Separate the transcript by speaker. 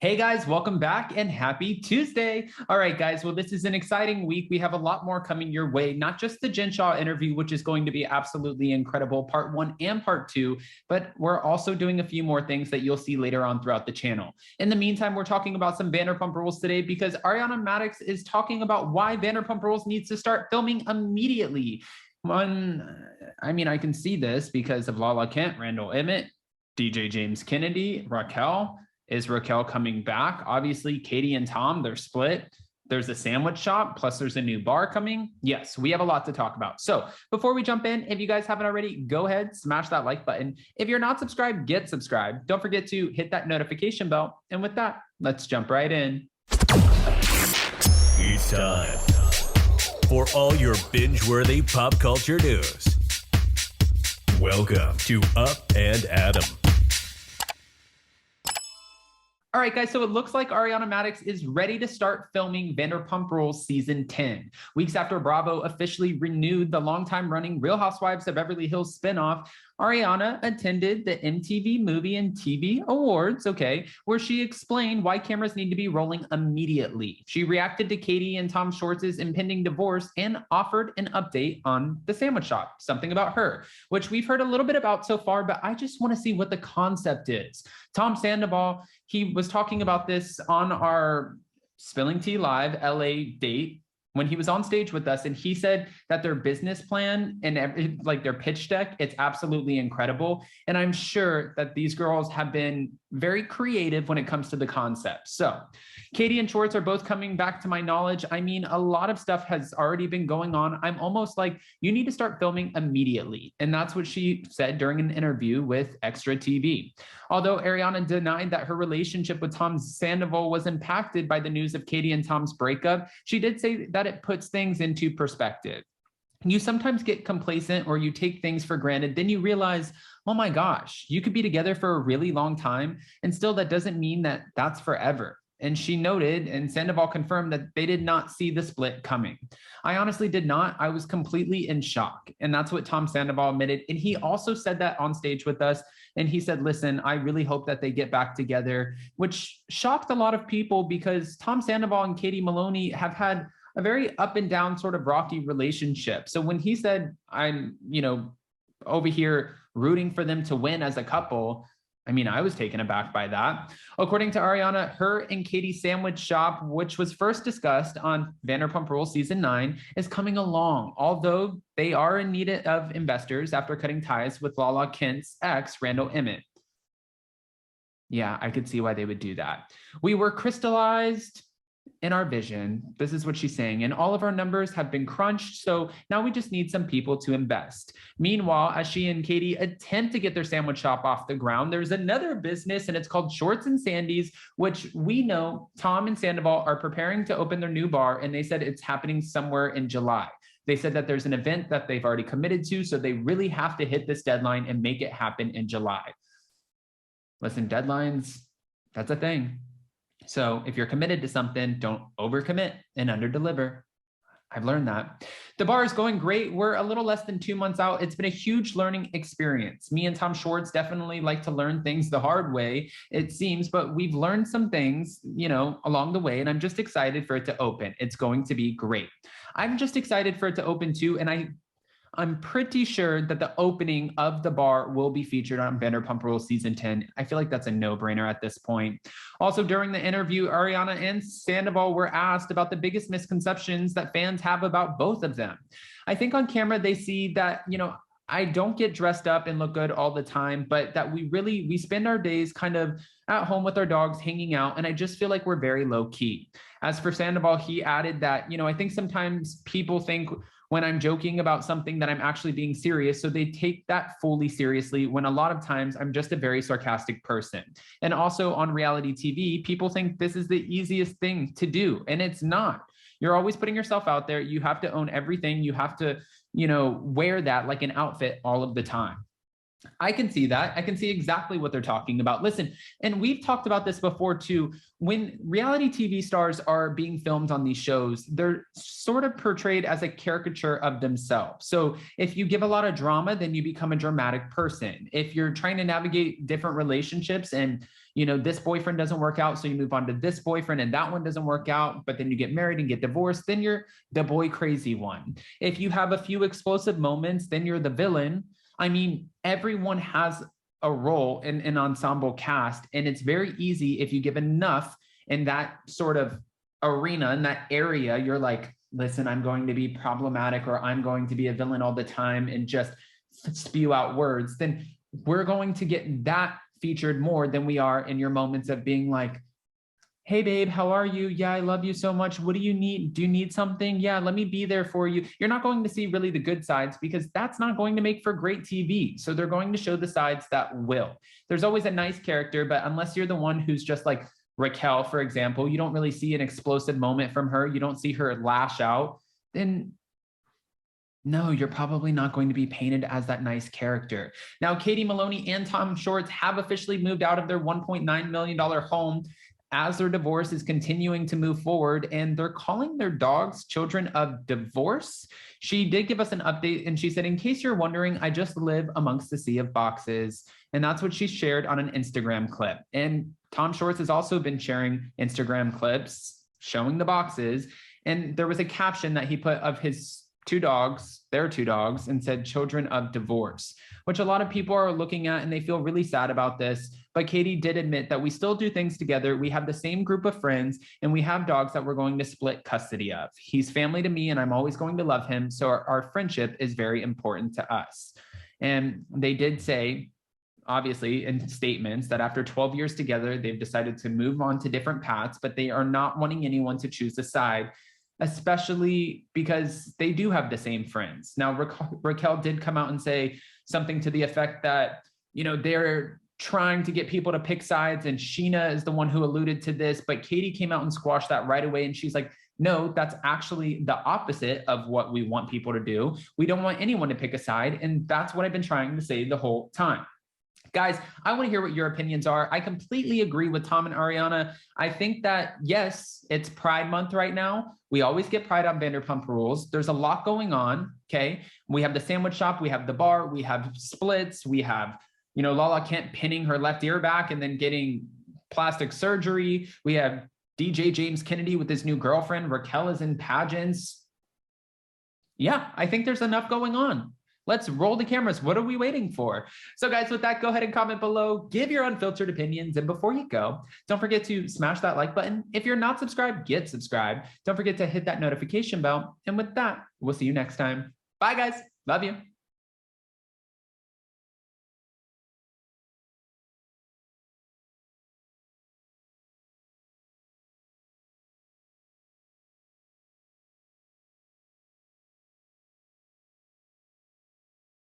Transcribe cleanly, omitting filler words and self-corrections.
Speaker 1: Hey guys, welcome back and happy Tuesday. All right, guys. Well, this is an exciting week. We have a lot more coming your way, not just the Jen Shaw interview, which is going to be absolutely incredible, part one and part two, but we're also doing a few more things that you'll see later on throughout the channel. In the meantime, we're talking about some Vanderpump Rules today because Ariana Madix is talking about why Vanderpump Rules needs to start filming immediately. I can see this because of Lala Kent, Randall Emmett, DJ James Kennedy, Raquel. Is Raquel coming back? Obviously, Katie and Tom, they're split. There's a sandwich shop, plus there's a new bar coming. Yes, we have a lot to talk about. So before we jump in, if you guys haven't already, go ahead, smash that like button. If you're not subscribed, get subscribed. Don't forget to hit that notification bell. And with that, let's jump right in.
Speaker 2: It's time for all your binge-worthy pop culture news. Welcome to Up and Adam.
Speaker 1: All right, guys, so it looks like Ariana Madix is ready to start filming Vanderpump Rules Season 10. Weeks after Bravo officially renewed the longtime-running Real Housewives of Beverly Hills spinoff, Ariana attended the MTV Movie and TV Awards, where she explained why cameras need to be rolling immediately. She reacted to Katie and Tom Schwartz's impending divorce and offered an update on the sandwich shop, something about her, which we've heard a little bit about so far, but I just want to see what the concept is. Tom Sandoval, he was talking about this on our Spilling Tea Live LA date when he was on stage with us, and he said that their business plan and like their pitch deck, it's absolutely incredible. And I'm sure that these girls have been very creative when it comes to the concept. So Katie and Schwartz are both coming back to my knowledge. I mean, a lot of stuff has already been going on. I'm almost like, you need to start filming immediately. And that's what she said during an interview with Extra TV. Although Ariana denied that her relationship with Tom Sandoval was impacted by the news of Katie and Tom's breakup, she did say that it puts things into perspective. You sometimes get complacent or you take things for granted. Then you realize, oh my gosh, you could be together for a really long time. And still that doesn't mean that that's forever. And she noted, and Sandoval confirmed, that they did not see the split coming. I honestly did not. I was completely in shock. And that's what Tom Sandoval admitted. And he also said that on stage with us. And he said, listen, I really hope that they get back together, which shocked a lot of people because Tom Sandoval and Katie Maloney have had a very up and down sort of rocky relationship. So when he said, I'm, over here rooting for them to win as a couple, I mean, I was taken aback by that. According to Ariana, her and Katie's sandwich shop, which was first discussed on Vanderpump Rules Season 9, is coming along, although they are in need of investors after cutting ties with Lala Kent's ex, Randall Emmett. Yeah, I could see why they would do that. We were crystallized in our vision. This is what she's saying. And all of our numbers have been crunched. So now we just need some people to invest. Meanwhile, as she and Katie attempt to get their sandwich shop off the ground, there's another business and it's called Shorts and Sandy's, which we know Tom and Sandoval are preparing to open their new bar. And they said it's happening somewhere in July. They said that there's an event that they've already committed to. So they really have to hit this deadline and make it happen in July. Listen, deadlines, that's a thing. So if you're committed to something, don't overcommit and underdeliver. I've learned that. The bar is going great. We're a little less than 2 months out. It's been a huge learning experience. Me and Tom Schwartz definitely like to learn things the hard way, it seems, but we've learned some things, along the way, and I'm just excited for it to open. It's going to be great. I'm just excited for it to open too, and I'm pretty sure that the opening of the bar will be featured on Vanderpump Rules Season 10. I feel like that's a no-brainer at this point. Also, during the interview, Ariana and Sandoval were asked about the biggest misconceptions that fans have about both of them. I think on camera, they see that, I don't get dressed up and look good all the time, but that we spend our days kind of at home with our dogs hanging out. And I just feel like we're very low key. As for Sandoval, he added that, I think sometimes people think when I'm joking about something that I'm actually being serious. So they take that fully seriously when a lot of times I'm just a very sarcastic person. And also on reality TV, people think this is the easiest thing to do. And it's not. You're always putting yourself out there. You have to own everything. You have to, wear that like an outfit all of the time. I can see that. I can see exactly what they're talking about. Listen, and we've talked about this before too. When reality TV stars are being filmed on these shows, they're sort of portrayed as a caricature of themselves. So if you give a lot of drama, then you become a dramatic person. If you're trying to navigate different relationships and this boyfriend doesn't work out, so you move on to this boyfriend and that one doesn't work out, but then you get married and get divorced, then you're the boy crazy one. If you have a few explosive moments, then you're the villain. I mean, everyone has a role in an ensemble cast, and it's very easy if you give enough in that sort of arena, in that area, you're like, listen, I'm going to be problematic or I'm going to be a villain all the time and just spew out words, then we're going to get that featured more than we are in your moments of being like, hey, babe, how are you? Yeah, I love you so much. What do you need? Do you need something? Yeah, let me be there for you. You're not going to see really the good sides because that's not going to make for great TV. So they're going to show the sides that will. There's always a nice character, but unless you're the one who's just like Raquel, for example, you don't really see an explosive moment from her. You don't see her lash out. Then no, you're probably not going to be painted as that nice character. Now, Katie Maloney and Tom Schwartz have officially moved out of their $1.9 million home as their divorce is continuing to move forward, and they're calling their dogs children of divorce. She did give us an update, and she said, in case you're wondering, I just live amongst the sea of boxes. And that's what she shared on an Instagram clip. And Tom Schwartz has also been sharing Instagram clips showing the boxes. And there was a caption that he put of his their two dogs, and said children of divorce, which a lot of people are looking at and they feel really sad about this. But Katie did admit that we still do things together. We have the same group of friends and we have dogs that we're going to split custody of. He's family to me and I'm always going to love him. So our friendship is very important to us. And they did say, obviously, in statements that after 12 years together, they've decided to move on to different paths, but they are not wanting anyone to choose a side, especially because they do have the same friends. Now, Raquel did come out and say something to the effect that, they're trying to get people to pick sides, and Sheena is the one who alluded to this, but Katie came out and squashed that right away. And she's like, no, that's actually the opposite of what we want people to do. We don't want anyone to pick a side. And that's what I've been trying to say the whole time. Guys, I want to hear what your opinions are. I completely agree with Tom and Ariana. I think that, yes, it's Pride Month right now. We always get Pride on Vanderpump Rules. There's a lot going on, okay? We have the sandwich shop, we have the bar, we have splits, we have, Lala Kent pinning her left ear back and then getting plastic surgery. We have DJ James Kennedy with his new girlfriend. Raquel is in pageants. Yeah, I think there's enough going on. Let's roll the cameras. What are we waiting for? So guys, with that, go ahead and comment below, give your unfiltered opinions. And before you go, don't forget to smash that like button. If you're not subscribed, get subscribed. Don't forget to hit that notification bell. And with that, we'll see you next time. Bye guys. Love you.